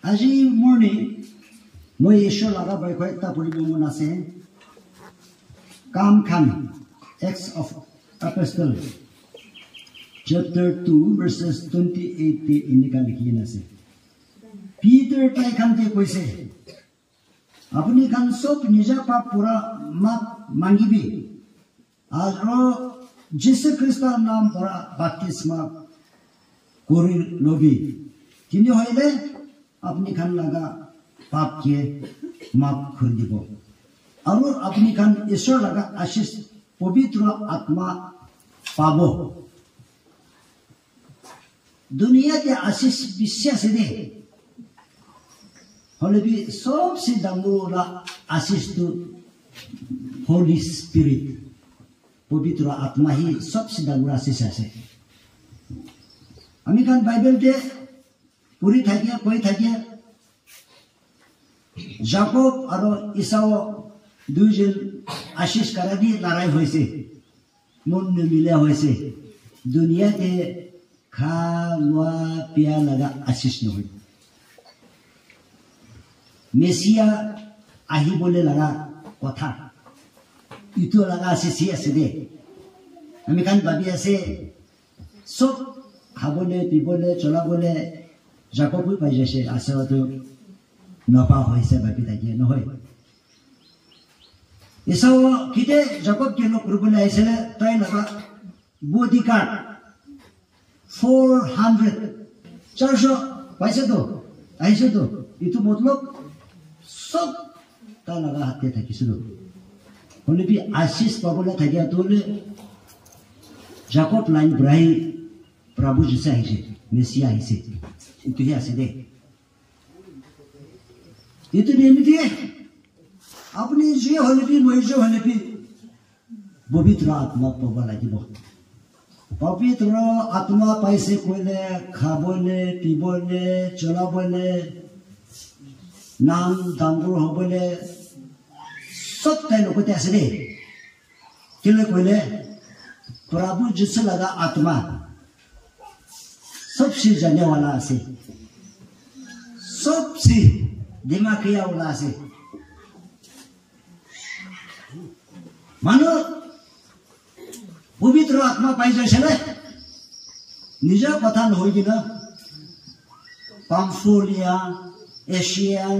আজি morning মই ঈশ্বৰ লগা বাইক এটা পঢ়িব মন আছে কাম খান Acts of Apostle chapter 2 verses 28 এনেকা লিখি আছে পিটাৰ তাই খানকে কৈছে আপুনি খান সব নিজা পাপ পুৰা মাপ মাগিবি আৰু যীশু খ্ৰীষ্টৰ নাম পৰা বাপ্তিস্মা কৰি লবি কিন্তু হইলে আপনি খান লাগা पाप के माफ कर দিব और अपनी खान ईश्वर लगा आशीष पवित्र आत्मा पाबो दुनिया के आशीष विश्वास दे होले भी सबसे डांगुरा आशीष तो होली स्पिरिट पवित्र आत्मा ही सबसे डांगुरा आशीष है আমি खान बाइबल दे पूरी থাকিয়া कोई থাকিয়া जाकोब और इसाओ दुजन आशीष करादी लड़ाई होइसे मन न मिले होइसे दुनिया के खावा पिया लगा आशीष न होई मेसिया आही बोले लगा कथा इतो लगा आशीष আছে দে আমি কান ভাবি আছে সব খাবলে পিবলে চলাবলে जाकोबই পাই যাইছে আসলে नफा होइसे बाकी ताकिए न होय इसो किते जाकोब के लोग रुबले आइसले ताई लगा बॉडी कार्ड 400 पैसे दो ऐसे तो इतो मतलब सब ता लगा हाथे थाकी सुनो होले भी आशीष पाबले थाकिया तोले जाकोब लाइन ब्राई प्रभु जिसे आइसे मेसिया आइसे इतो ही आसे दे itu dia mesti अपनी जे होले भी मोइजे होले भी पवित्र आत्मा पाबा লাগিব पवित्र आत्मा पाइसे कोइले खाबले पिबले चलाबले नाम दांगुर होबले सब ताई लोकते आसे दे केले कोइले प्रभु जिसे लगा आत्मा सबसे जाने वाला आसे सबसे दिमाग किया वाला से मानो पवित्र आत्मा पाई जाए निजा कथा न होगी ना पाम्फोलिया एशियन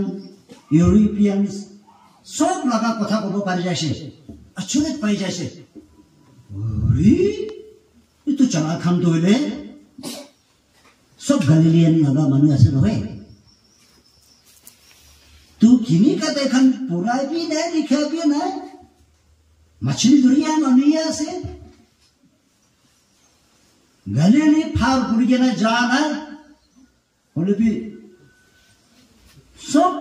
यूरोपियंस सब लगा कथा कब पारी जाए अचूरत पाई जाए ये तो चला खाम तो ले सब गलीलियन लगा मनु ऐसे न होए तू किनी का देखन पूरा भी नहीं लिखा भी नहीं मछली दुनिया ननिया से गले ने फार गुड़िया ना जाना बोले भी सब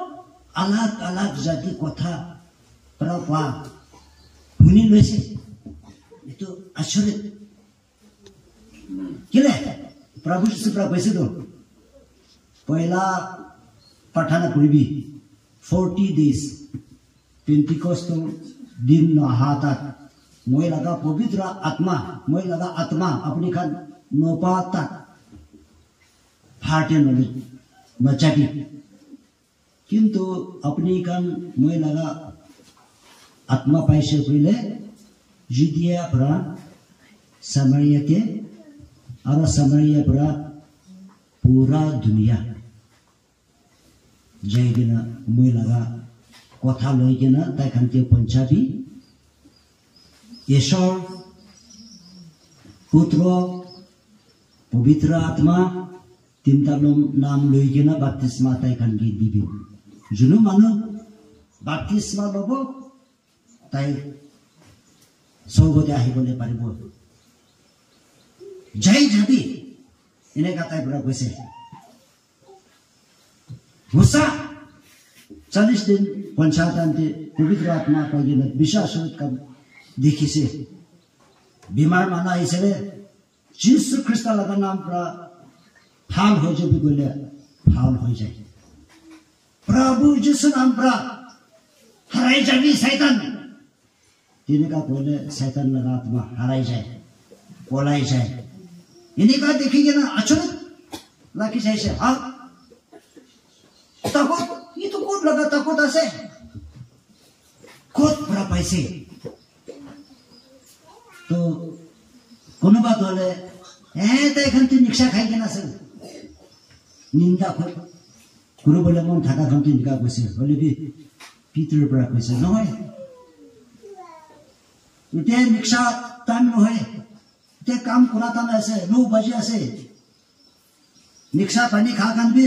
अलग अलग जाति कथा प्रभा हुनी वैसे ये तो आश्चर्य क्या है प्रभु से प्रभु वैसे तो पहला पठाना कोई भी 40 days Pentecostal दिन नहातात मोय लगा पवित्र आत्मा मोय लगा आत्मा अपनी खान नोपाता फाटे नचाकी किंतु अपनी खान मोय लगा आत्मा पाइसे पहले जुदिया परा समारिया के और समारिया परा पूरा दुनिया जायगिना मोय लगा कथा लयगिना ताई खानके पंजाबी ईश्वर पुत्र पवित्र आत्मा तीनटा नाम लयगिना बाप्तिस्मा ताई खानके दिबि जुनु मानु बाप्तिस्मा लब ताई स्वर्गते आहिबले पारिब जय जाबि एनेका ताई पुरा কৈছে मुसा 40 दिन पंचायत पवित्र आत्मा पाइले विश्वास का देखी से बीमार माना इसलिए जीसु ख्रिस्ट लगा नाम पर फाल हो जाए भी बोले फाल हो जाए प्रभु जीसु नाम पर हराई जाए शैतान इन्हीं का बोले शैतान लगा आत्मा हराई जाए बोलाई जाए इन्हीं का देखेंगे ना अचूक लाकी जाए से हाँ takut itu kod laga takut ase kod pra paise to kono ba dole tai khan tu niksha khai kena ase ninda kod guru bole mon thaka khan tu nika koise bole bi Peter pra koise noy ite niksha tan noy ite kam kurata na ase 9 baje ase niksha pani kha khan bi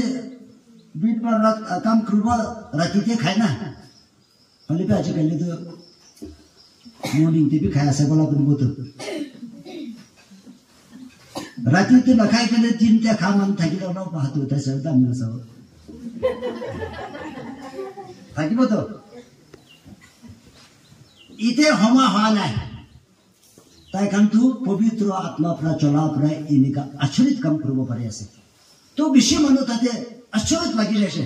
beat पर काम करूँगा राती ते खाए ना पहले भी आज कल तो मॉर्निंग ते भी खाया से बोला कुछ बोतो राती ते ना खाए कल दिन ते खा मन था कि लोग ना बात होता है सब दाम ना सब ताकि बोतो इते हमा हाना है ताकि हम तो पवित्र आत्मा पर चला पर इनका आश्चर्य काम करूँगा पर ऐसे तो विषय मानो ताते आश्चर्य लगी जैसे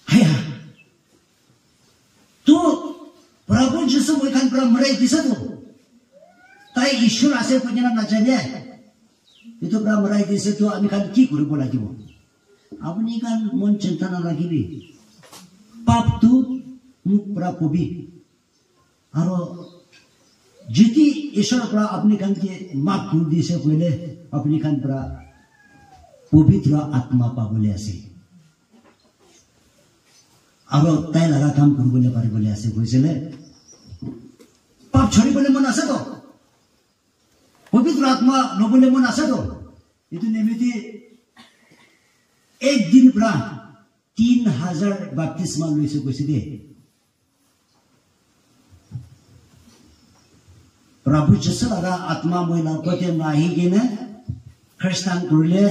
है तो प्रभु जिसु वो खान प्रभु मरे किसे तो ताई ईश्वर आसे कुछ ना जाने ये तो प्रभु मरे किसे तो अभी खान की करूँ बोला क्यों अपनी खान मन चिंता ना लगी भी पाप तो मुख प्रभु भी आरो जिती ईश्वर प्रभु अपनी खान के माप कर दी से कोई ले अपनी खान प्रभु पवित्र आत्मा पाबले आसे आरो ताई लगा काम करबले पारे बोले आसे कइसेले पाप छोड़ी बोले मन आसे तो पवित्र आत्मा नबले मन आसे तो इतु निमिति एक दिन प्रा 3000 बपतिस्मा लइसे कइसे दे प्रभु जिसु लगा आत्मा मोइला कोते नाही गेने ख्रिस्तान कुरले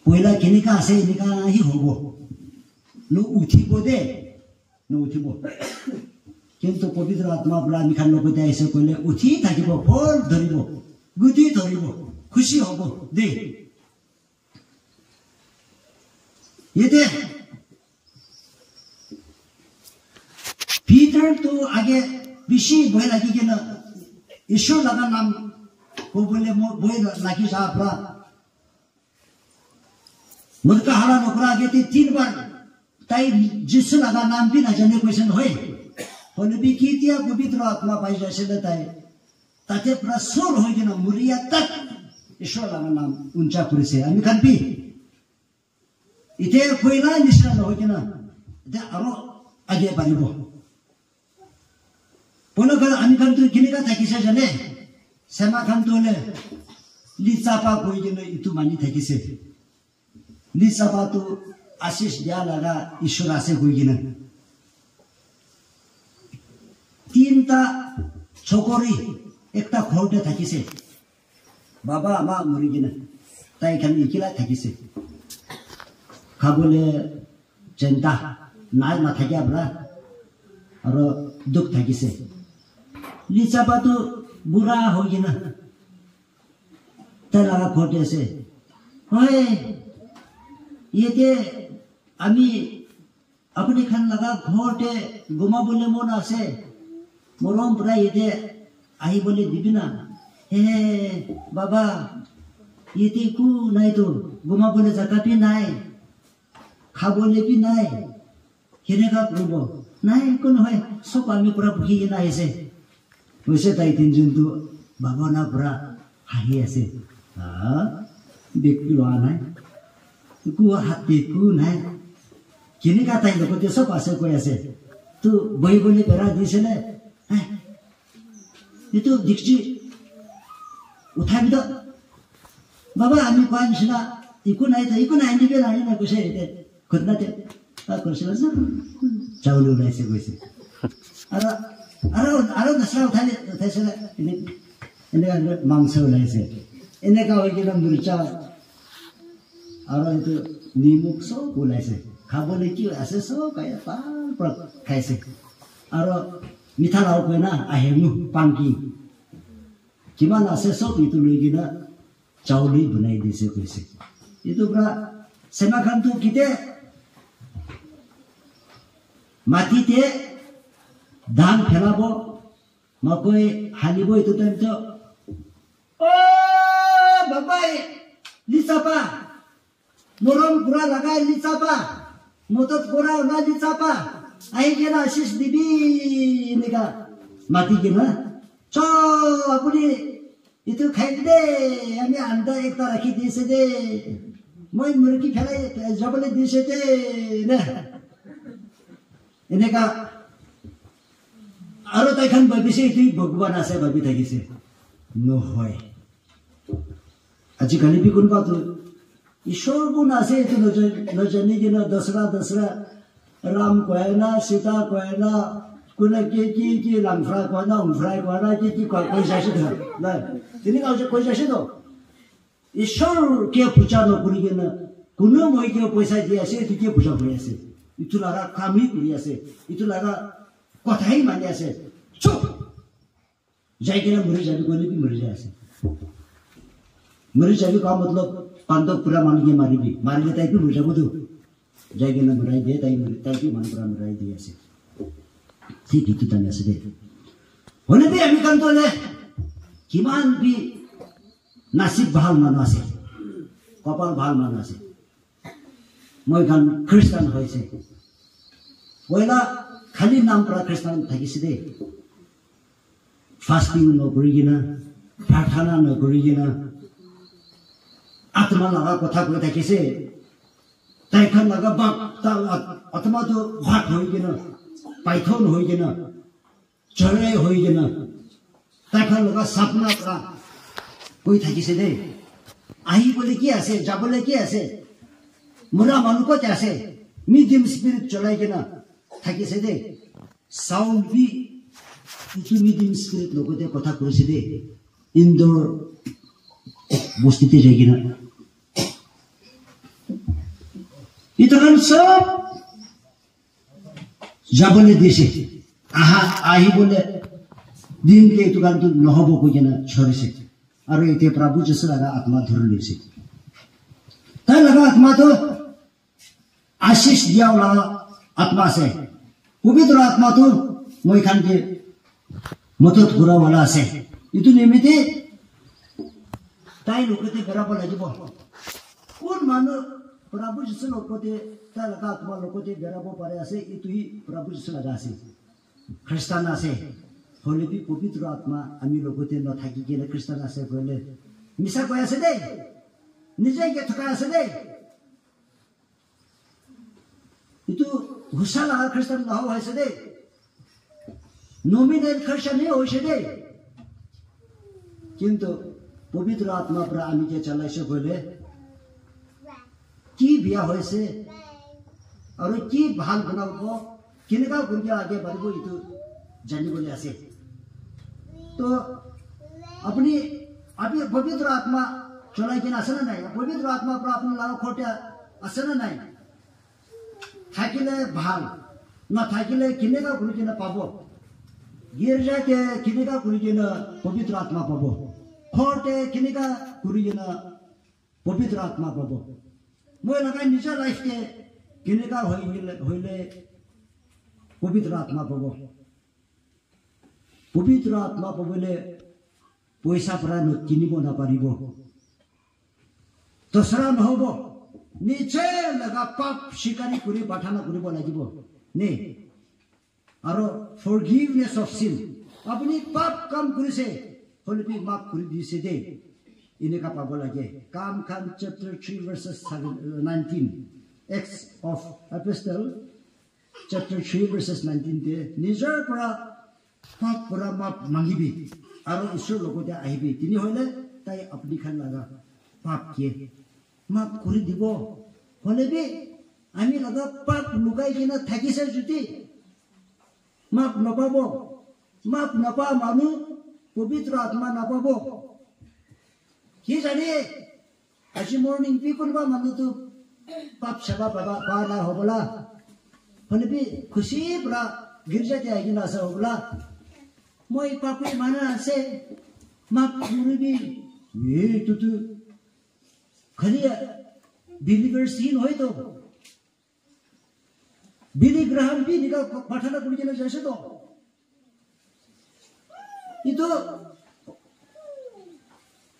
पहिला किनिका आसे निका ही होबो नु उठिबो दे नु उठिबो किंतु पवित्र आत्मा बला निखान लोकते आइसे कइले उठी থাকিব फल धरिबो गुदी धरिबो खुशी होबो दे येते पीटर तो आगे विषय भय लागि केन ईश्वर लगा नाम को बोले भय लागि जापला मुझका हाला नौकरा आगे 3 बार ताई जिसु लगा नाम भी ना जाने क्वेश्चन होए होने भी की दिया पवित्र आत्मा पाई जैसे देता है ताकि प्रसोल हो गया ना मुरिया तक ईश्वर लगा नाम ऊंचा पुरे से अमी खान भी इते कोई ना निश्चय हो गया ना इते आरो आगे बढ़िबो बोलो कर अमी खान तो किने का था किसे जाने सेमा खान तो ले लिचापा कोई के ना इतु मानी था किसे लिचापा तो आशीष दिया लगा ईश्वर आसे कोई के ना 3टा छोकरी एकटा खोटे था किसे बाबा मा मरी के ना ताई खान इकिला था किसे खाबोले चिंता नाय मा था क्या बड़ा और दुख था किसे लिचापा तो बुरा हो गया ना तला खोटे से होए ये के अमी अपने खान लगा घोटे गुमा बोले मोन आसे मोरम पुरा ये दे आई बोले दिबिना हे बाबा ये ते कु नहीं तो गुमा बोले जगह भी नहीं खा बोले भी नहीं किने का प्रभु नहीं कौन है सब अमी पुरा भूखी ना ऐसे वैसे ताई 3 जन तो बाबा ना पुरा हाई ऐसे हाँ देख भी वहाँ नहीं कु हाथी कु नहीं किने का ताई लोग तो सब आसे कोई ऐसे तो वही बोले बेरा दिसे ले ये तो दिक्ची उठा भी तो बाबा आमी कौन सिना इको नहीं नहीं भी नहीं ना कुछ है खुद ना थे कुछ ना चावल उड़ाई से कोई से अरे दसरा उठाए से इन्हें मांस उड़ाई से इन्हें का हो गया मिर्चा और तो नींबू सो उड़ाई से खाबो ले क्यों ऐसे सो काया पर खाई से और मिठा लाओ कोई ना आहेमु पांकी किमान ऐसे सो itu lagi na चावल ही बनाई दे से कोई से ये तो बड़ा सेमा खान तो किते माटी ते धान फेलाबो मकोई हालिबो itu टाइम तो ओ बाबा लिसापा Morom pura lagai licapa. Motot pura na licapa. Ai kena asis dibi nika mati kena. So apuni itu खाई दे हमें अंडा एक तरह रखी दी से दे मैं मुर्गी फैलाई जबले दी से दे ना इन्हें का आरो ताइखन बाबी से इतनी भगवान आसे बाबी ताकि से नो होए आजकल भी कौन बात हो ईश्वर को नासे इतने न जाने के ना दसरा राम को है ना सीता को है ना कुना की लंफ्रा को ना उम्फ्रा को ना की कोई जासे था ना ini kalau je kuasa itu, Isor kia puja no kuri kena, kuno moi kia puasa dia se, itu kia puja kuri ase, itu lara kami kuri ase, itu lara kothai mani ase, cup, jai kena muri jadi kau ni pi muri ase, muri jadi kau matlab pandok pura mani ke mari ke tai pi muri jago tu, jai kena murai dia tai pi mani pura murai dia ase, si itu tanya se deh, होने पे अभी kan tu le. किमान भी नसीब बहाल माना से कपाल बहाल माना से मैं खान क्रिस्चियन होई से वैला खाली नाम पर क्रिस्चियन थकी सिदे फास्टिंग न करिगिना प्रार्थना न करिगिना आत्मा लगा कथा को थकी से ताइखन लगा बाक आत्मा तो भाट होइगिना पाइथन होइगिना चढ़े होइगिना ताइखन लगा सपना का कोई थकी से दे आई बोले क्या से जा बोले क्या से मुरा मन को कैसे मीडियम स्पिरिट चलाए के ना थकी से दे साउंड भी इतु मीडियम स्पिरिट लोगों दे कथा करो से दे इंडोर बस्तीते जाएगी ना इतना kan सब जा बोले देशे आई बोले दिन के itu kan tu nohobo ko jena chori se aro ite prabhu jesu laga atma dhurli se ta laga atma to आशीष दिया वाला आत्मा से पवित्र आत्मा तो moi khan ke motot gura wala se itu nimite tai lokote garapa lagibo kon manu prabhu jesu lokote ta laga atma lokote garapa pare ase itu hi prabhu jesu laga ase ख्रिस्टान ase होले भी पवित्र आत्मा आमी लोगोते न थाकी के ख्रिस्टान आसे बोले मिसा कोया से दे निजे के थका से दे itu husala ख्रिस्टान न हो से दे नॉमिनल ख्रिस्टान नहीं हो से दे किंतु पवित्र आत्मा पर आमी के चला से बोले की बिया हो से और की भान बनाओ को किनका गुरु आगे बढ़ो itu जानी बोले ऐसे तो अपनी अभी पवित्र आत्मा चलाई के आसन नहीं पवित्र आत्मा पर अपने लाभ खोटे आसन नहीं थाकिले भाल न थाकिले किने का गुरु न पाबो गिरजा के किने का गुरु न पवित्र आत्मा पाबो खोटे किने का गुरु न पवित्र आत्मा पाबो मैं लगा निजा लाइफ के किने का होइले पवित्र आत्मा पाबो पवित्र आत्मा पाबले पैसा परा किनिब नापारिब दसरा नहब निचे लगा पाप शिकारी करि बाथाना करिब लागिब ने आरो फॉरगिवनेस ऑफ सिन अपनी पाप काम करिसे हलबि माफ करि दिसे दे इनेका पाब लागे काम Khan chapter 3 verses 19 Acts of Apostle chapter 3 verses 19 दे निजर परा पाप परा माप मांगिबी आरो ईश्वर लोगोते आइबी तिनी होले ताई अपनी खान लगा पाप के माप करि दिबो होलेबी आमी लगा पाप लुगाई किना थाकिसे जुति माप नपाबो माप नपा मानु पवित्र आत्मा नपाबो की जाने आज मॉर्निंग पी कोनबा मानु तो पाप सेवा बाबा पाना होबला होलेबी खुशी पुरा गिरजा ते आइना सा होबला moi papi mana se map murubi ye tutu khali believers hin hoy to Billy Graham भी निका पाठना कुड़ी के जैसे तो ये तो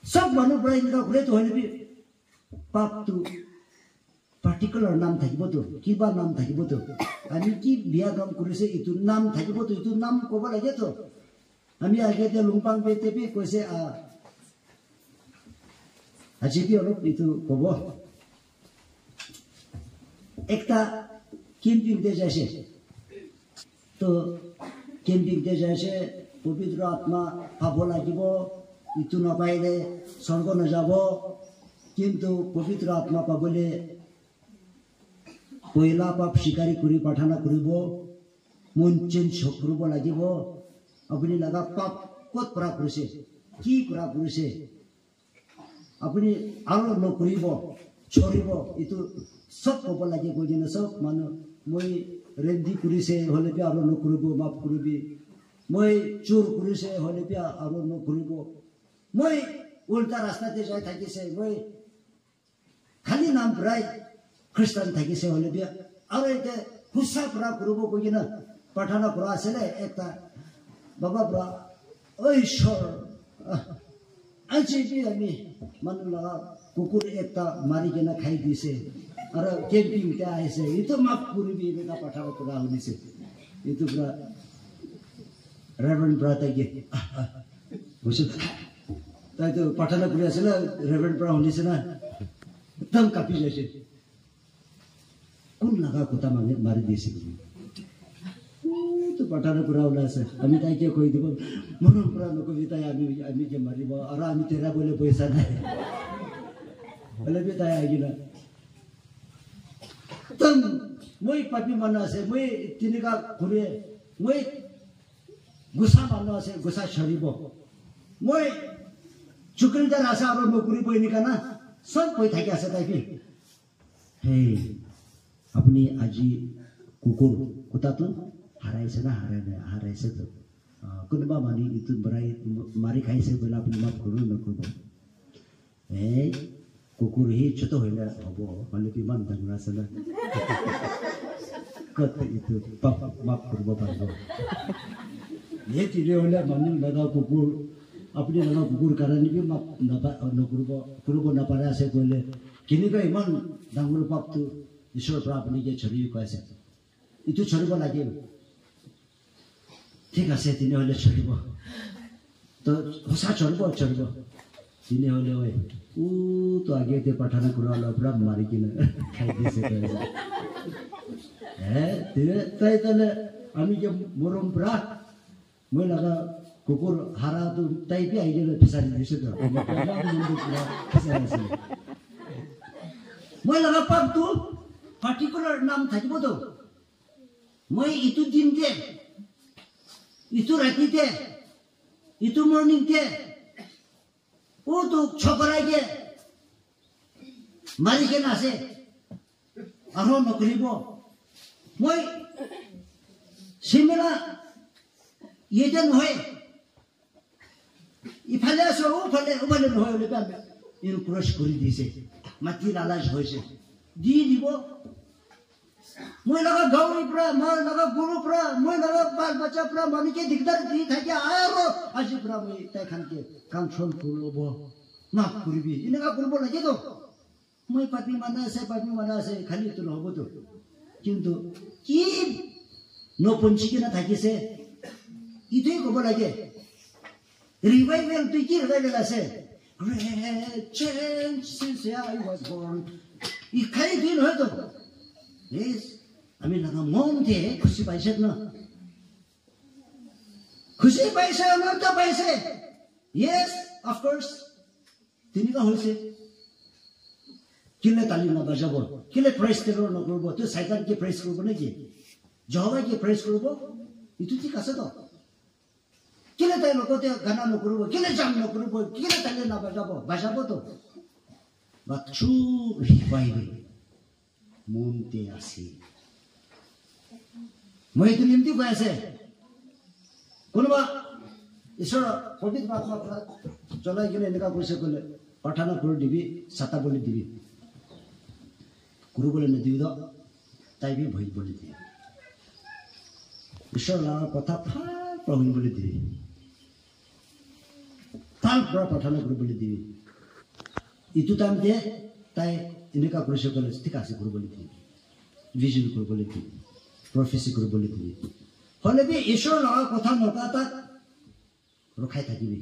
सब मानो बड़ा इनका खुले तो होने भी पाप तू particular নাম থাকিব তো কিবা নাম থাকিব তো আমি কি বিয়া কাম কৰিছে ইটো নাম থাকিব তো ইটো নাম ক'ব লাগে তো আমি আগতে লুংপাং পেতেপি কৈছে আজি কি অলপ ইটো ক'ব একটা কেম্পিং দে যাইছে তো কেম্পিং দে যাইছে পবিত্র আত্মা পাব লাগিব ইটো নাপাইলে স্বর্গ নাযাব কিন্তু পবিত্র আত্মা পাবলে পয়লা পাপ স্বীকারি কৰি প্ৰাৰ্থনা কৰিব মন চেঞ্জ কৰিব লাগিব আপুনি লগা পাপ ক'ত পৰা কৰিছে কি কৰা কৰিছে আপুনি আৰু নকৰিব ছৰিব ইটো সব ক'ব লাগে কৈ কিনে সব মানুহ মই ৰেডি কৰিছে হ'লে বি আৰু নকৰিব মাফ কৰিবি মই চোৰ কৰিছে হ'লে বি আৰু নকৰিব মই উল্টা ৰাস্তাতে যাই থাকিছে মই খালি নাম প্ৰায় খ্ৰীষ্টান থাকিছে হ'লে বি আৰু এতিয়া খুচা পৰা কৰিব কৈ কিনে প্ৰাৰ্থনা কৰা আছিলে এটা বাবা পৰা ঐ ঈশ্বৰ আজি বি আমি মানুহ লগা কুকুৰ এটা মাৰি কিনে খাই দিছে আৰু কেম্পিংতে আহিছে এইটো মাফ কৰিবি এনেকুৱা প্ৰাৰ্থনা কৰা শুনিছে এইটো পৰা ৰেভাৰেণ্ড পৰা তাইকে কৈছে তাইতো প্ৰাৰ্থনা কৰি আছিলে ৰেভাৰেণ্ড পৰা শুনিছে না একদম কাপি যাইছে কোন লগা কথা মাৰি দিছে তো প্ৰাৰ্থনা কৰা ওলাইছে আমি তাইকে কৈ দিব মনৰ পৰা নকবি তাই আমি যে মাৰিব আৰু আমি তেৰা বলে পইচা নাই হ'লে বি তাই আহিলা একদম মই পাপি মানুহ আছে মই তেনেকুৱা ঘূৰে মই গোচা মানুহ আছে গোচা চৰিব মই চুকৰিদাৰ আছে আৰু নকৰিব এনেকুৱা না চব কৈ থাকি আছে তাইকে হেই আপুনি আজি কুকুৰ কুটাটো হাৰাইছে না হাৰাইছে তো কোনোবা মানি ইটো বৰাই মাৰি খাইছে বোলে আপুনি মাফ কৰিব নকৰিব এই কুকুৰ সি ছোট হইলে হ'ব মানে ইমান ডাঙৰ আছে না কত ইটো মাফ কৰিব পাৰিব এই তিৰে হলে মানুহ লগা কুকুৰ আপুনি লগা কুকুৰ কাৰণে বি মাফ কৰিব নাপাৰে আছে কৈলে কেনেকুৱা ইমান ডাঙৰ পাপটো ঈশ্বৰৰ পৰা আপুনি যে চৰি কৈছে ইটো চৰিব লাগে ঠিক আছে তেনেহ'লে চলিব তো সঁচা চলিব তেনেহ'লে ঐ তো আগেতে প্ৰাৰ্থনা কৰা অলপ মাৰি কিনে খাই দিছে তাই তাহলে আমি যে মৰম পৰা মই লগা কুকুৰ হাৰাটো তাই বি আহি গ'লে ফিচাৰি দিছে তো মই লগা পাপটো পাৰ্টিকুলাৰ নাম থাকিবতো মই ইটো দিনতে ইটো ৰাতিতে ইটো মৰ্ণিংতে তো ছকৰাইকে মাৰি কেনে আছে আৰু নকৰিব মই চিমেলা ইয়ে নহয় ইফালে আছো ওফালে নহয় বুলি ক্ৰছ কৰি দিছে মাটি লালাচ হৈছে দি দিব মই লগা গাঁৱৰ পৰা মই লগা গৰুৰ পৰা মই লগা বাল বাচ্চাৰ পৰা মানুহকে দিগদাৰ দি থাকে আৰু আজিৰ পৰা মই তাইখানকে কণ্ট্ৰল কৰিব মাফ কৰিবি এনেকুৱা কৰিব লাগেতো মই পাপি মানুহ আছে খালি তো নহ'বতো কিন্তু কি নপঞ্চি কিনে থাকিছে ইটোৱে ক'ব লাগে ৰিভাইভেল তুই কি ৰিভাইভেল আছে great change since I was born ই খালি তুই নহয়তো আমি লগা মন দিয়ে খুশি পাইছে না খুশি পাইছে আনন্দ পাইছে yes of course তেনেকুৱা হৈছে কিলে তালি নাবাজাব কিলে প্ৰেছ টেৰৰ নকৰিব তো চাইতানকে প্ৰেছ কৰিব নেকি জহবাইকে প্ৰেছ কৰিব ইটো ঠিক আছে তো কিলে তাই লগতে গানা নকৰিব কিলে জাম নকৰিব কিলে তালি বাজাব তো বা ট্ৰু ৰিভাইভেল মনতে আছে মই এইটো নিমতি কৈ আছে কোনোবা ঈশ্বৰ পবিত্ৰ আত্মা পৰা চলাই কিনে এনেকুৱা কৈছে ক'লে প্ৰাৰ্থনা কৰি দিবি চাতাবলৈ দিবি কৰিবলৈ নিদিবি তাই বি ভৰিবলৈ দিবি ঈশ্বৰ কথা ভাল পৰা শুনিবলৈ দিবি ভাল পৰা প্ৰাৰ্থনা কৰিবলৈ দিবি ইটো টাইমতে তাই এনেকা কৰিছে ক'লে ঠিক আছে কৰিবলৈ দিবি ভিজন কৰিবলৈ দিবি প্ৰফেচি কৰিবলৈ দিবি হ'লে বি ঈশ্বৰৰ লগা কথা নকা তাক ৰখাই থাকিবি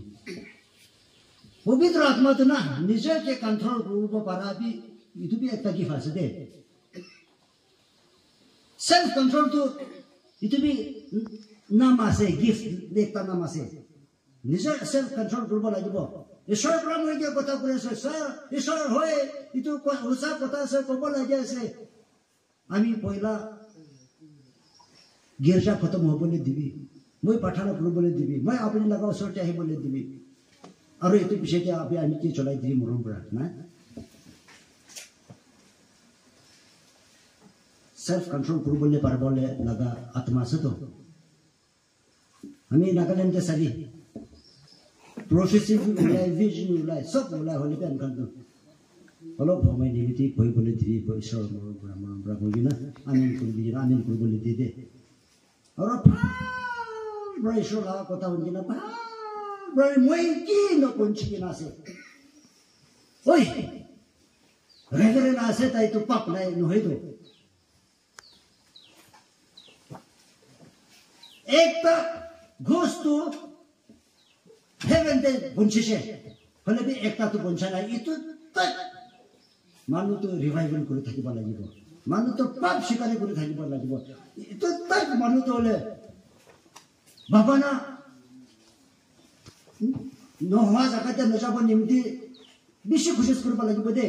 পবিত্ৰ আত্মাটো না নিজকে কণ্ট্ৰল কৰিব পাৰা বি ইটো বি একটা গিফ্ট আছে দে সেলফ কণ্ট্ৰল তো ইটো বি নাম আছে গিফট একটা নাম আছে নিজৰ সেলফ কণ্ট্ৰল কৰিব লাগিব ঈশ্বৰৰ পৰা মই কি কথা কৈ আছো স্যাৰ ঈশ্বৰ হয় ইটো সঁচা কথা আছে ক'ব লাগে আছে আমি পইলা গিৰ্জা খতম হ'বলৈ দিবি মই প্ৰাৰ্থনা কৰিবলৈ দিবি মই আপুনি লগা ওচৰতে আহিবলৈ দিবি আৰু এইটো পিছতে আমি কি চলাই দিবি মৰম পৰা না सेल्फ कंट्रोल কৰিবলৈ পারবলে লাগা আত্মা আছে তো আমি নাগাল্যান্ডে সারি প্রফেসিভ উলাই ভিজন উলাই সব উলাই হলে পেন কান্দু অলপ সময় নিমিতি কইবলৈ দিবি ঈশ্বৰ ব্ৰাহ্মণ ব্ৰাহ্মণিনা আমিন কৰিবলৈ দি দে আৰু ঈশ্বৰ লগা কথা শুনিনা মই কি নকঞ্চি কিনা আছে ঐ ৰেগৰে না আছে তাই তো পাপ নাই নহয় তো একটা ঘোষ তো হেভেন তে বঞ্চিছে হলে বি একটা তো বঞ্চা নাই ইটো মানুহ তো রিভাইভাল করে থাকিব লাগিব মানুহ তো পাপ স্বীকার করে থাকিব লাগিব ইটো তাক মানুহ তো হলে ভাবনা নোহোৱা জাগাতে নজাব নিমিত্তে বেছি কোচিছ কৰিব লাগিব দে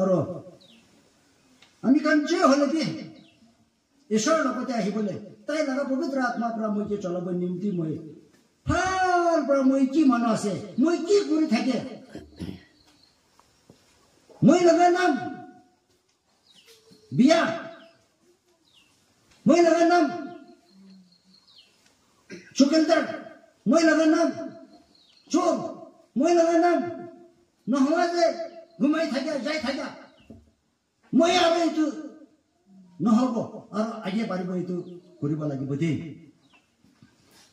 আৰু আমি কাঞ্চে হলে বি ঈশ্বৰৰ লগতে আহিবলৈ তাই লগা পবিত্ৰ আত্মা পৰা মই কি চলাব নিমিত্তে মই ভাল পৰা মই কি মানুহ আছে মই কি কৰি থাকে মই লগা নাম বিয়া মই লগা নাম চুকেলদাৰ মই লগা নাম চোৰ মই লগা নাম নোহোৱা যে ঘুমাই থাকে যাই থাকা মই আৰু এইটো নহব আৰু আগে পাৰিব এইটো কৰিব লাগিব দেই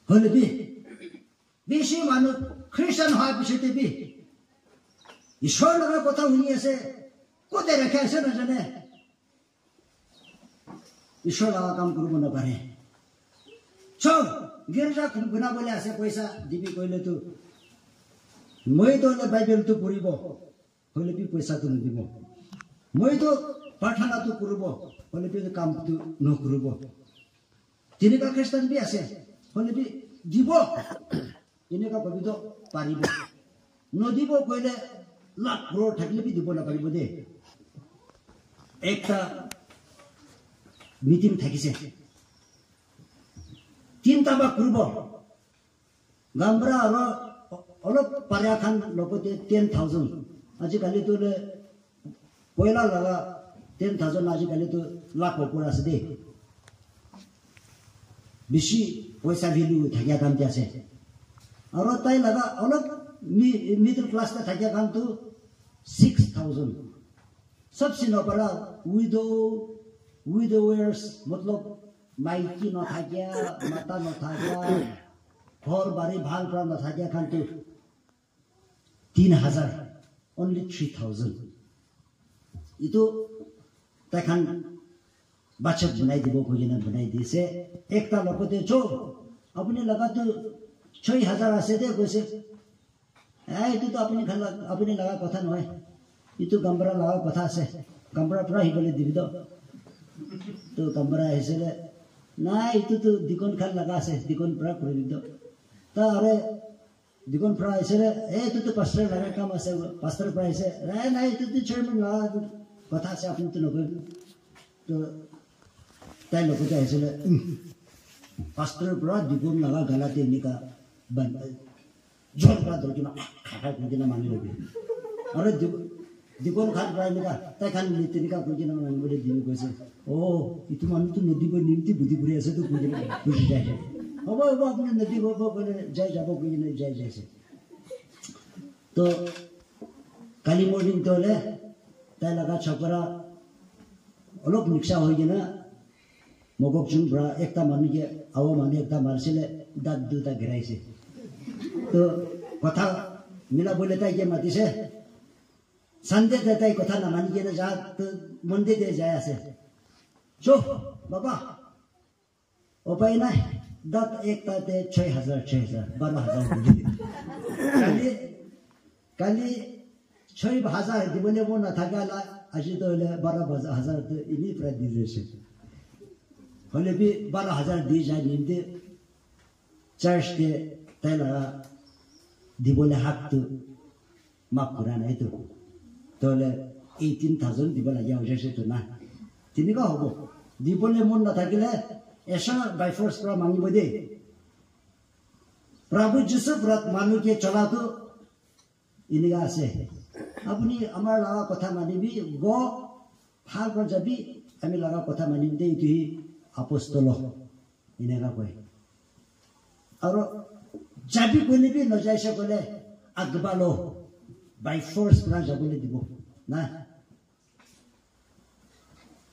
হলে বি বেছি মানুহ খ্ৰীষ্টান হোৱাৰ পিছতে বি ঈশ্বৰৰ লগা কথা শুনি আছে ক'তে ৰাখি আছে নাজানে ঈশ্বৰ লগা কাম কৰিব নাপাৰে চব গিৰ্জা বনাবলৈ আছে পইচা দিবি কৰিলেতো মইতো বাইবেলটো পঢ়িব হলে বি পইচাটো নিদিব মইতো প্ৰাৰ্থনাটো কৰিব হলে বি কামটো নকৰিব তেনেকুৱা খ্ৰীষ্টান বি আছে হলে বি দিব এনেকুৱা ভাবিব পাৰিব নদিব কৈলে লাখ ক্ৰ'ৰ থাকিলে বি দিব নাপাৰিব দেই একটা মিটিং থাকিছে তিনটা বা কৰিব গামৰা আৰু অলপ পাৰা খান লগতে 10,000 আজিকালিতো পয়লা লগা 10,000 আজিকালিতো লাখ ওপৰ আছে দেই বেছি পইচা ভেলু থাকিয়া কামতে আছে আৰু তাই লগা অলপ মিডল ক্লাছ থাকিয়া কামটো 6,000 सबसे नपरा widowers मतलब माइकी नथाकिया माता नथाकिया घर बारी भाल pra नथाकिया खान्तो 3,000 only 3,000 इतो तखान बचत बनाई दिबो खोजिना बनाई दिसे एकता लपते छो अपने लगा तो 6,000 आसे दे कोसे इतो तो अपने लगा कथा নহয় इतो गम्बरा लगा कथा আছে गम्बरा পৰা হিবলে দিবি তো गम्बरा আহিছিলে না ইটো তো দিকন খাল লাগা আছে দিকন পৰা কৰি দিদ তা আৰে দিকন পৰা আহিছিলে এটো তো পাস্টাৰ লাগা কাম আছে পাস্টাৰ পৰা আহিছে নাই ইটো তো চেয়ারম্যান লাগা কথা আছে আপনি তো নকই তো তাই লগতে আহিছিলে পাস্টার পৰা দিকন লাগা গালাতে নিকা জোৰ পৰা ধৰকিনা খাখা দিনা মানি লবি আৰে দিকন খাল প্ৰায় নিকা তাই খান নিতিনিকা কইনা মানি বলে দিবি কইছে ও ইটো মানুহ তো নদীব নিমতি বুদ্ধি কৰি আছে তো বুঝি যায় হ'ব আপনি নদী হ'ব বলে যাই যাব কইনা যাই যাইছে তো কালি মর্নিং তো হলে তাই লাগা ছকরা অলপ নিক্সা হই কিনা মগক চুনব্রা একটা মানুষকে আও মানুষ একটা মারছিলে দাঁত দুটা ঘেরাইছে তো কথা মিলা বলে তাই কে মাতিছে Sunday that I got a money get a Monday day Jayase. So, Baba, Opai night, that egg that they Chay Hazard Chaser, Baba Hazard. Kali Chay Hazard, the Bonavona Tagala, Ajito Barabas Hazard in the predisation. Holy Bara Hazard Dijan in the church de Taylor, the Bona had to Makurana to Tole 18,000 the Bona Young Jesse to nine. Tinigo, the Bonemona Tagila, Esha by first from Angibode. Prabhu Joseph Rat Manuke Chalato Inigase. Abuni Amara Kotamanibi, go Harper Jabi, Amilara Kotamani to Apostolo in a way. Aro Jabi Kulibi no Jaisha Kole Agbalo by force branch of Bulidibo. Na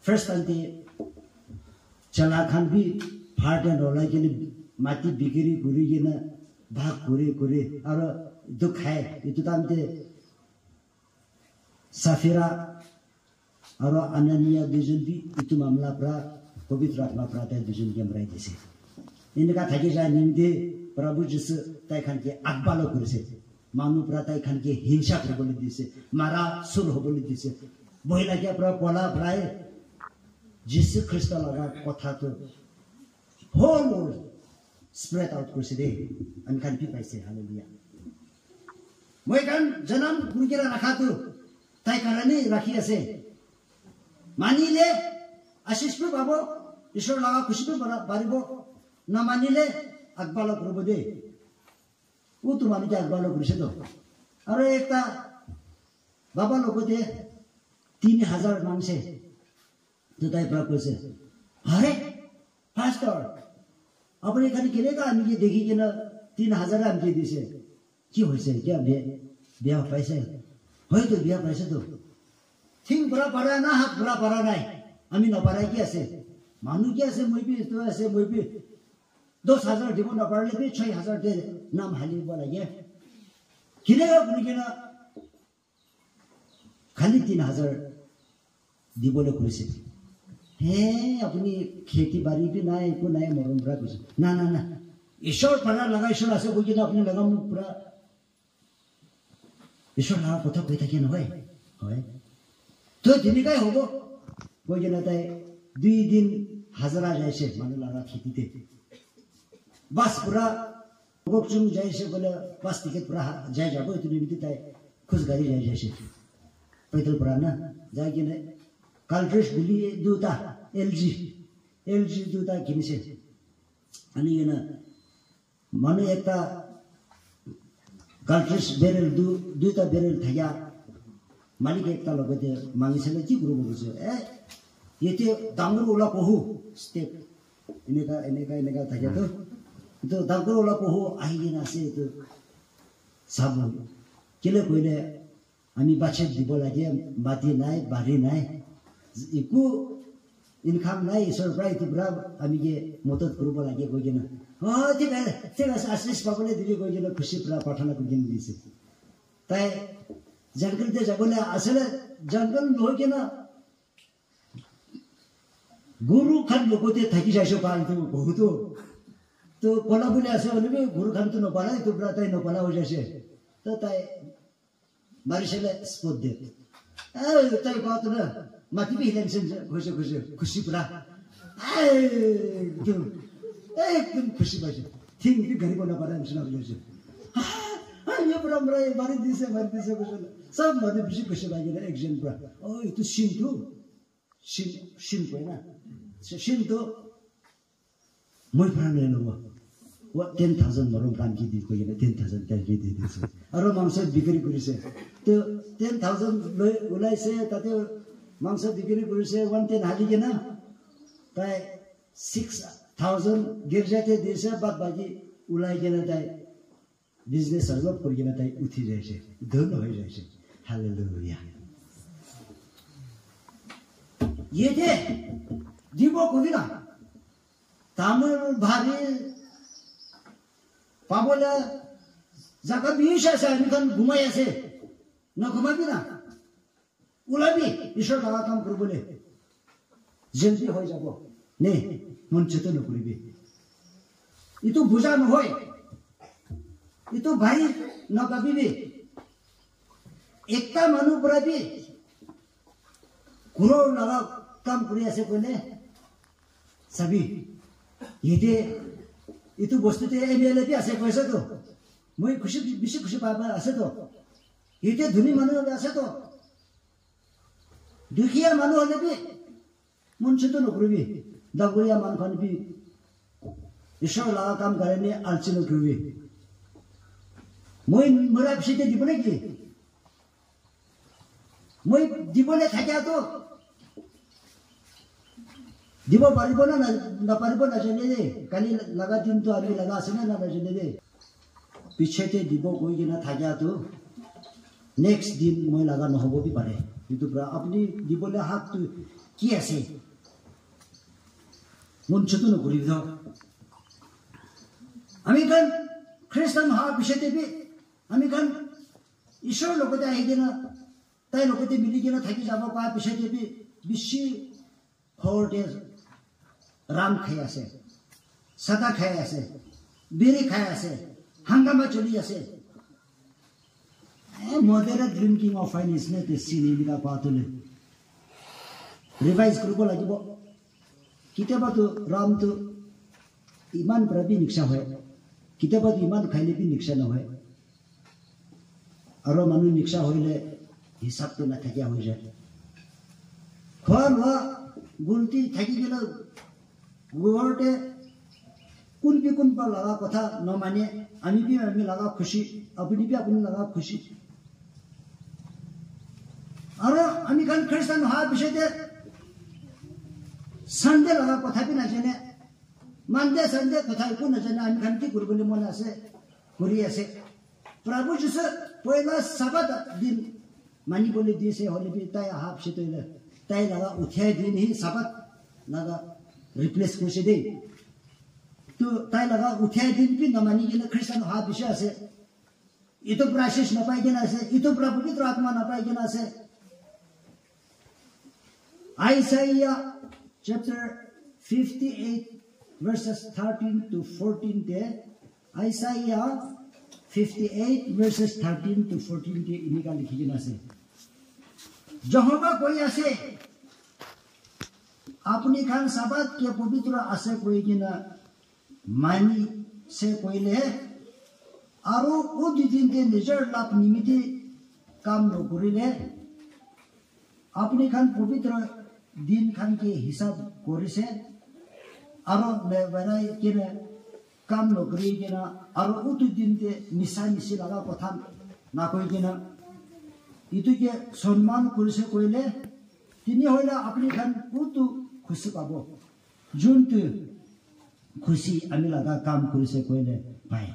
first anti Chalakhan be pardon or like any Mati Bigiri Gurigina Bak Kuri Aro Dukhai, Itutante Safira Aro Anania Dijundi, Itumamla Pra, Povitra Prata Dijun Gamrai. In the Kataja Nindi, Prabhu Jis Taikanke Akbalo Kurse, Manu Prata Kanke Hinsha Hobolidis, Mara Sur Hobolidis, Boila Gabra Pola Brai, Jis Crystal Potato, whole world spread out Kurside, and can people say hallelujah. Moikan Janam Gurgira Nakatu, Taikarani Rakia say, Manile, Ashishpu Babo, Ishor Laga Kushipu Baribo. Na manile Akbalo Probode Utumani Akbalo Grishedo. Are ekta Baba Logote 3,000 Manse to die Propose. Are Pastor Apre Kani Kileka and you dig in a 3,000 and did say. You say, yeah, be a Faisal. Why to be a Faisal? Think Braparana have Braparanai. I mean, a Parakia say. Manukia say, maybe to us, maybe. Those hazard demand of parliament, Chay hazard Nam Halibola yet. Kilea Brigina Kalitin hazard Dibola Crucis. Hey, Apuni Katie Baribina, Kunai Morum Brabus. Na. A short Paralaga should have said, up in Lagampra. You should have put up with again away. To Dinikai Hobo, Bojanata, Didin Hazara Jesse, Manala Kitty. Bus Pura, Gokchum Jayse, bus ticket Praha, Jajabo to limit Kusgari Jayse. Petal Prana, Jagine, Caltrish Billy Duta, LG Duta Kinse. And in Manueta Caltrish Beryl Duta Beryl Taya, Maliketa Logote, Manisalati group. Yet Damurula Pohu, step in a Tajato. The Dagola Poho, I didn't say to Sabu. Kilaquile, Ami Bachet Dibola, Bati night, Bari night. Iku income night, surprise to grab Amige Motor Gruba like Gogina. Oh, tell us assist Pablo de Gogina Kushipra Patana Kugin visit. Tai Jungle de Jagola, Asela, Jungle Logina Guru can look at Takisha to Bohuto. To Polabula, so Guru come to Nopala, to Brata no Pala, that I Maricela spot it. Oh, you take out to her. Matibi Lenson, Kushipra. I do. Kushibashi. Think you can go to Paran. I never am right, this, somebody Kushiba, example. Oh, it is Shin too. Shin, Shinto. My friend, what 10,000 Morum Panki did, 10,000 did this. Around said Bigri Guruse. 10,000 will I say that Mamsa Bigri Guruse 110 Haligena by 6,000 Girjate this, but by the Ulai business as well for Genata Uti. Don't know hallelujah. Yet, Dibo Kuvina. Tamil Bhari Pabola Zakabisha Sanikan Gumaya say, no Gumabina. ওলাবি ঈশ্বৰ লগা কাম কৰিবলৈ জলদি হৈ যাব নে মন চেতন নকৰিবি ইটো বুজা নহয় ইটো ভাই নভাবিবি একটা মানুহ পৰাবি ঘৰৰ লগা কাম কৰি আছে কলে চাবি ইতে ইটো বস্তুতে এমএলএ আছে কৈছে তো মই খুশি বেছি খুশি পাবা আছে তো ইতে ধনী মানুহ আছে তো দুখীয়া মানুহ হলে বি মন চেতন নকৰিবি দাগৰীয়া মানুহখন বি ঈশ্বৰ লগা কাম কাৰণে আলচি নকৰিবি মই মৰা পিছতে দিব নেকি মই দিবলৈ থাকিয়াতো দিব পাৰিব না নাপাৰিব নাজানে দে কালি লগা দিনটো আমি লগা আছে না নাজানে দে পিছতে দিব কৈ কিনা থাকিয়াতো নেক্সট দিন মই লগা নহ'ব বি পাৰে কিন্তু আপুনি দিবলৈ হাতটো কি আছে মন চেতন নকৰিবি ধৰ আমি কান খ্ৰীষ্টান হোৱাৰ পিছতে বি আমি কান ঈশ্বৰৰ লগতে আহি কিনা তাই লগতে মিলি কিনা থাকি যাব পৰা পিছতে বি বেছি ঘৰতে ৰাম খাই আছে চাদা খাই আছে বিৰি খাই আছে হাংগামা চলি আছে moderate drinking of wine is not a sin in the pathole. Revise Kurukula Gibo Kitabatu Ram to Iman Prabi Nikshawe, Kitabatu Iman Kalibi Nikshanaway Aromanu Nikshahoyle is up to Natakia Hoja. Kwanwa Gulti Takila Gurte Kunpi Kunpa Laga Kota, no money, Anibi Laga Kushi, Abunibia Laga Kushi. Ara আমি কান খ্রিস্টান হওয়ার বিষয়তে Sunday লাগা কথা B না জানে Monday Sunday কথা কো না জানে আমি কান কি করবলে মন আছে করি আছে প্রভু যিশু পয়লা সাবাত দিন মানি বলে দিয়েছে হলে বি তাই হাফ সেতইলে তাই লাগা উঠাই দিন হি সাবাত লাগা রিপ্লেস করছে দে তো তাই লাগা উঠাই দিন বি না মানি গেলে খ্রিস্টান হওয়ার বিষয় আছে ইতো প্রাশিস না পাই কেনা আছে ইতো প্রভু পবিত্র আত্মা না পাই কেনা আছে Isaiah chapter 58 verses 13 to 14 there. Isaiah 58 verses 13 to 14 there inika likhina ase. Jehovah koi ase apni khan sabat ke pavitra ase koi kina mani se koile aro odi din ke nijar lap nimiti kam no korile apni khan pavitra दिन खान के हिसाब कोरिसे आरो लेवराय केने काम नौकरी केना आरो उतु दिन के निशा निशि लगा कथा ना कोई केना इतु के सम्मान कोरिसे कोइले तिनी होइला अपनी खान उतु खुशी पाबो जुनतु खुशी आमी लगा काम कोरिसे कोइले पाए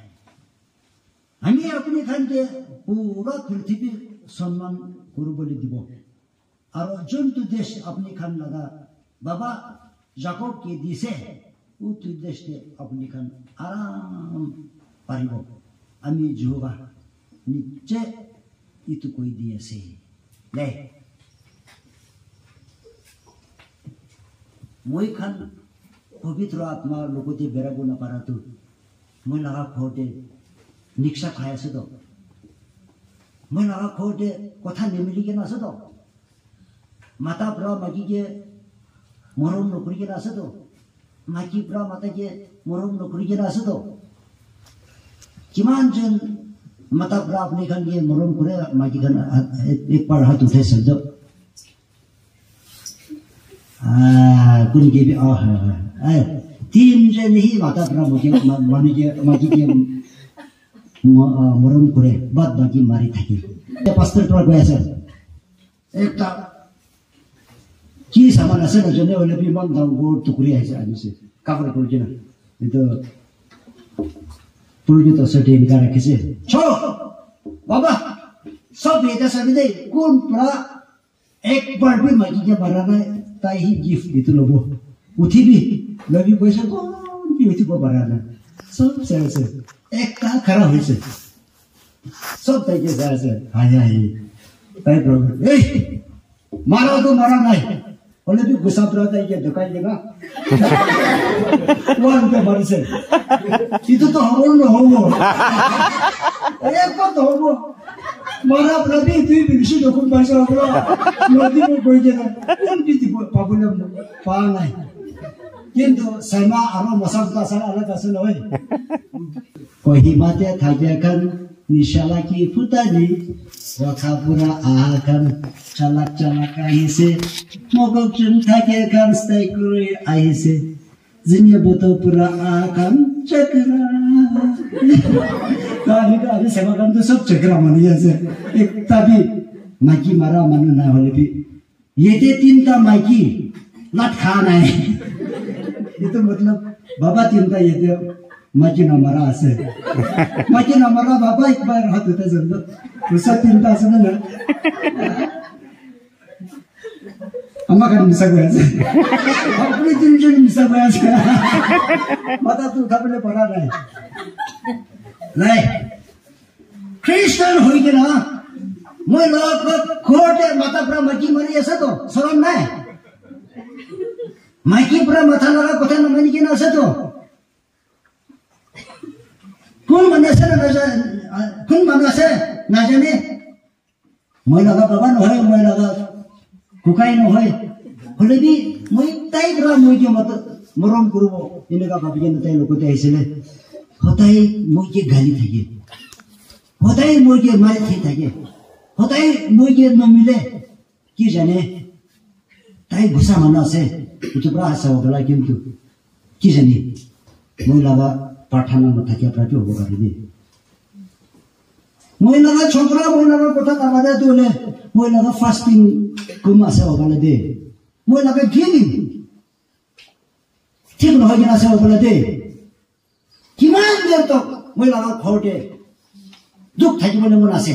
हामी अपनी खान के पूरा पृथ्वी सम्मान करबोले दिबो और जुनतु देश अपनी खान लगा बाबा जाकोब के दिसे उतु देश के अपनी खान आराम पारिबो आमी जोबा निचे इतु कोई दिए से ले मोई खान पवित्र आत्मा लोगोते बेरागो ना पारा तो मोई लगा खोटे निक्षा खाया से तो मोई लगा खोटे कथा नेमिली के ना से तो माता प्रा मागी के मरम नौकरी के रास्ते तो माकी प्रा माता के मरम नौकरी के रास्ते तो किमान जन माता प्रा अपने खान के मरम करे माकी खान एक बार हाथ उठे सजो कुनी के भी तीन जन ही माता प्रा माकी के मरम करे बाद बाकी मारी थकी पास्टर प्रा गया सर एक ता की सामान ऐसे न जाने वाले भी मन दांग बोर्ड टुकड़ी है आदमी से काफर कर के ना itu perlu kita sedih negara kita. Cok, बाबा सब बेटा सभी दे कौन पड़ा एक बार भी माजी के बराना ताई ही gift itu loh bu, uthi भी लगी पैसा कौन भी uthi को बराना सब से एक का खरा हुई से सब ताई के से हाय हाय ताई प्रॉब्लम मारा तो मारा नहीं बोले भी गुस्सा पड़ता है क्या दुकान देगा वो अंते मर से itu तो हम लोग हो एक बात हो मारा प्रति तू भी विषय लोगों पर से हो नदी में कोई जगह कौन भी पापुलर पा नहीं किंतु sama आरो मसाल का सारा अलग असल है कोई बातें थाके kan nishalaki putani wakapura akan calak-calak ahise mogok jun thake kan stay kuri ahise zinya boto pura akan chakra tadi ada sebakan tu sob chakra mania se ek tadi maki mara manu na hole bhi yete tinta maki lat khana hai itu matlab baba tinta yete maki na mara ase maki na mara baba ek baar hath hota zanda usab tinta asna na amma kan misa gaya se apne din misa gaya se mata tu thapne para nahi nahi Christian hoi gina moi log khote mata pra maki mari ase to salam nahi maki pra matha laga kotha na mani gina ase to kun manase na jane moi laga baba no hoy moi laga kukai no hoy hole bi moi tai bra moi ke mat morom kurubo inega babigen tai lokote aisile hotai moi ke gali thake hotai moi ke mari thake hotai moi ke no mile ki jane tai gusa manase itu bra asa hola kintu ki jane moi laga पाठाना मथाकिया प्राप्ति होबो करिदे मोइलागा छोकरा मोइलागा कोठा काबादे दोले मोइलागा fasting कुमासे होबले दे मोइलागा giving ठीक न होगिना से होबले दे किमान देर तो मोइलागा खोटे दुख थाकिबले मनासे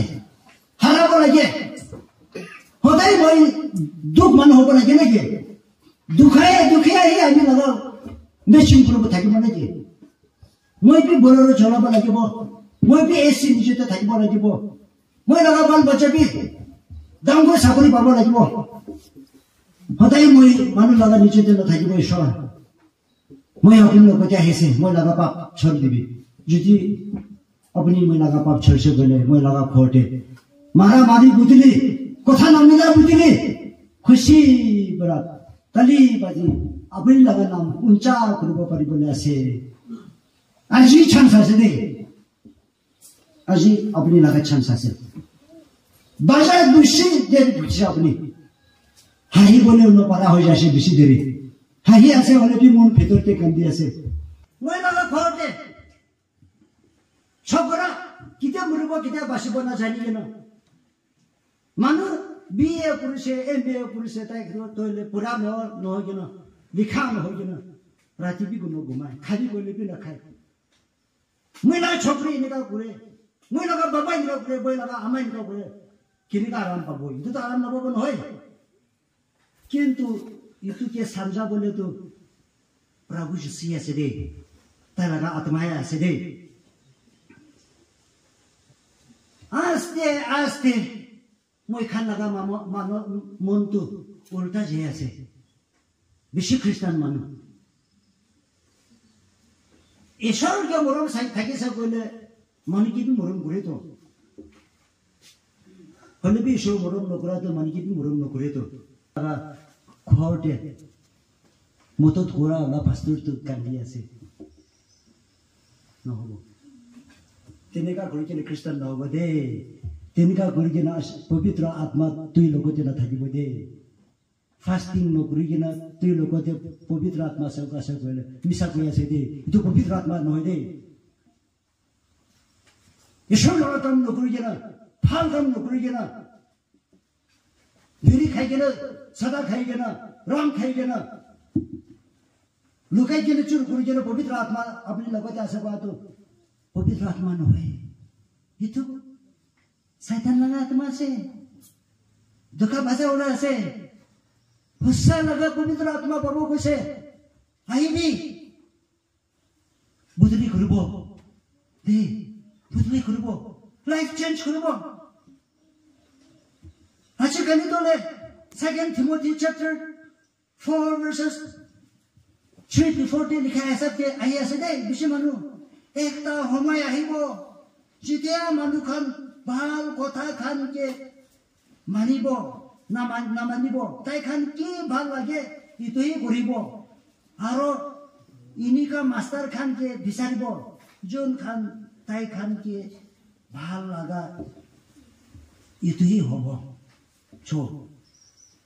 हाराबो लागे होदाय मोइ दुख मन होबो लागे नेके दुखाय ही आनि लगा मेचिन पुरो थाकिबो लागे moi भी बोलेरो चलाबो लागिबो moi भी एसी निजेते थाकिबो लागिबो moi लगा बाल बच्चा भी दांगो साकरी पाबो लागिबो हदाय moi मानु लगा निजेते न थाकिबो ईश्वर moi अपनी लोकते हेसे moi लगा पाप छोड़ दिबी जुदी अपनी moi लगा पाप छोड़ से गले moi लगा खोटे मारा मारी बुतली कथा न मिला बुतली खुशी बरात तली बाजी अपनी लगा नाम ऊंचा करबो परिबले आसे आजी छानसा से दे आजी अपनी लगा छानसा से बाजार दुशी दे दुशी अपनी हाही बोले उन पारा हो जासे दुशी देरी हाही आसे वाले भी मन भीतर के कंदी आसे मैं लगा खोटे छोकरा किते मुरुबो किते बासी बना जानी के ना मानु बीए पुरुषे एमबीए पुरुषे ताई तोले पूरा न हो के ना लिखा न हो के ना राती भी गुनो घुमाए खाली बोले भी ना खाए मैं लगा छोकरी इनका पूरे मैं लगा बाबा इनका पूरे मैं लगा अम्मा इनका पूरे किन्हीं का आराम पाबो इतो तो आराम ना पाबो न होय किंतु इतो के संजा बोले तो प्रभु यीशु से दे ता लगा आत्माया से दे आस्ते आस्ते मैं खान लगा मानो मन तो उल्टा जे से विश्व ख्रिस्टान मानो ईश्वर के मरम साइ थाके सब बोले मन की भी मरम करे तो हले भी ईश्वर मरम न करा तो मन की भी मरम न करे तो खोटे मतो थोड़ा ला पास्टर तो कर दिया से न हो तेने का कोई के क्रिश्चियन न हो दे तेने का कोई के ना पवित्र आत्मा तुई लोगो ते न थाकी बदे फास्टिंग नौकरी के ना तुई लोगों ते पवित्र आत्मा से का से बोले मिसा कोया से दे तो पवित्र आत्मा न हो दे ईश्वर लोग तम नौकरी के ना फाल तम नौकरी के ना धीरी खाई के ना सदा खाई के ना राम खाई के ना लुकाई के ना चुर करी के ना पवित्र आत्मा अपने लोगों ते आसे बात तो पवित्र आत्मा न होए ये तो शैतान लगा आत्मा से दुखा भाषा वाला से गुस्सा लगा पवित्र आत्मा प्रभु को से आई भी बुद्धि करबो दे बुद्धि करबो लाइफ चेंज करबो अच्छा कनी तो ले 2 Timothy chapter 4 verses 3 to 14 লিখা আছে যে আহি আছে দেই বেছি মানুহ একটা সময় আহিব যেতিয়া মানুহখন ভাল কথা খানকে মানিব না মানিব তাই খান কি ভাল লাগে ইটোই কৰিব আৰু ইনিকা মাস্টাৰ খানকে বিচাৰিব যোন খান তাই খানকে ভাল লাগা ইটোই হ'ব চো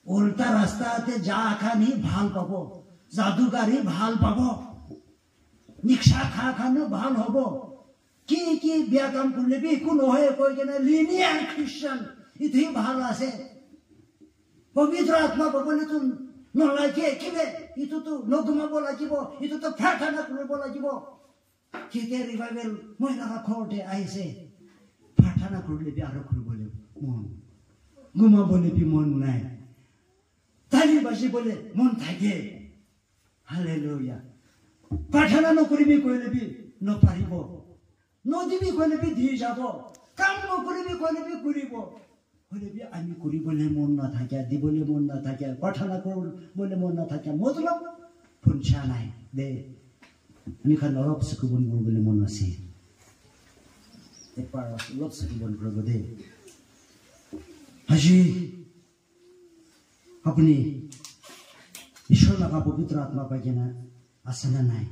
উল্টা ৰাস্তাতে যা খানি ভাল পাব জাদুগাৰী ভাল পাব নিশা খানো ভাল হ'ব কি বিয়া কাম কৰিলে বি একো নহয় কৈ কেনে লিনিয়াৰ খ্ৰীষ্টান ইটোই ভাল আছে পবিত্ৰ আত্মা পাবলেতো নলাগে কিবে ইটোতো নগুমাব লাগিব ইটোতো প্ৰাৰ্থনা কৰিব লাগিব কেতিয়া ৰিভাইভেল মই লগা ঘৰতে আহিছে প্ৰাৰ্থনা কৰিলে বি আৰু কৰিবলৈ মন গুমাবলৈ বি মন নাই তালি বাজিবলৈ মন থাকে হালেলুয়া প্ৰাৰ্থনা নকৰিবি কৈলে বি নপাৰিব নদিবি কৈলে বি দি যাব কাম নকৰিবি কৈলে বি কৰিব হলে বি আমি কৰিবলৈ মন নাথাকে দিবলৈ মন নাথাকে প্ৰাৰ্থনা কৰিবলৈ মন নাথাকে মতলব পুঞ্চা নাই দে আমি খান অলপ চকুবন কৰিবলৈ মন আছে একবাৰ অলপ চকুবন কৰিব দে আজি আপুনি ঈশ্বৰ লগা পবিত্ৰ আত্মা পাই কিনা আছে না নাই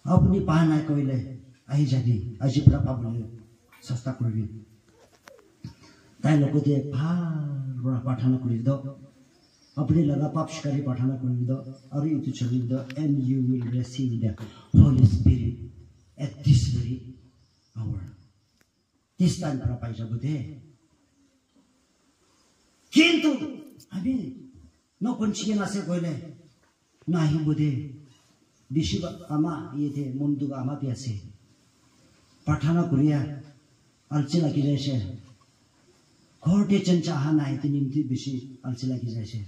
আপুনি পাই নাই কৰিলে আহি যাবি আজিৰ পৰা পাবলৈ চেষ্টা কৰিবি তাই লগতে ভাল প্ৰাৰ্থনা কৰি দিয়ক আপুনি লগা পাপস্কাৰী প্ৰাৰ্থনা কৰি দিয়ক আৰু এইটো চলি দিয়ক and you will receive the Holy Spirit at this very hour this time পৰা পাই যাব দে কিন্তু আমি নকঞ্চিকে নাছে কইলে নাহিব দে বেছি আমা ইতে মনটো আমা পি আছে প্ৰাৰ্থনা কৰিয়া আলচি লাগি যাইছে ঘৰতে চেঞ্চা আহা নাই তিনিমটি বেছি আলচি লাগি যাইছে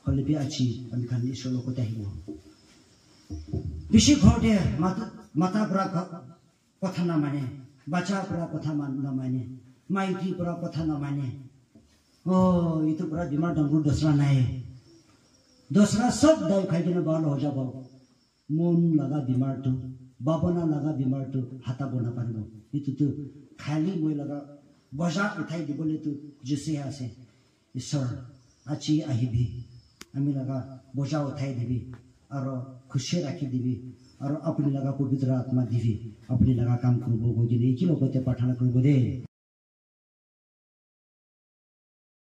হলে বি আছি আমি খান ঈশ্বৰ লগতে আহিব বেছি ঘৰতে মাতা পৰা কথা নামানে বাচ্চা পৰা কথা নামানে মাইকী পৰা কথা নামানে itu pura dimar danggur dosra nai dosra sob dai khai kena bal ho jabo mon laga dimar tu babana laga dimar tu hata bona paribo itu tu khali moi laga boja uthai dibole tu jese ase ishor achi ahibi ami laga boja uthai dibi aro khushi rakhi dibi aro apni laga pavitra atma dibi apni laga kam korbo gojine ki logote pathana korbo de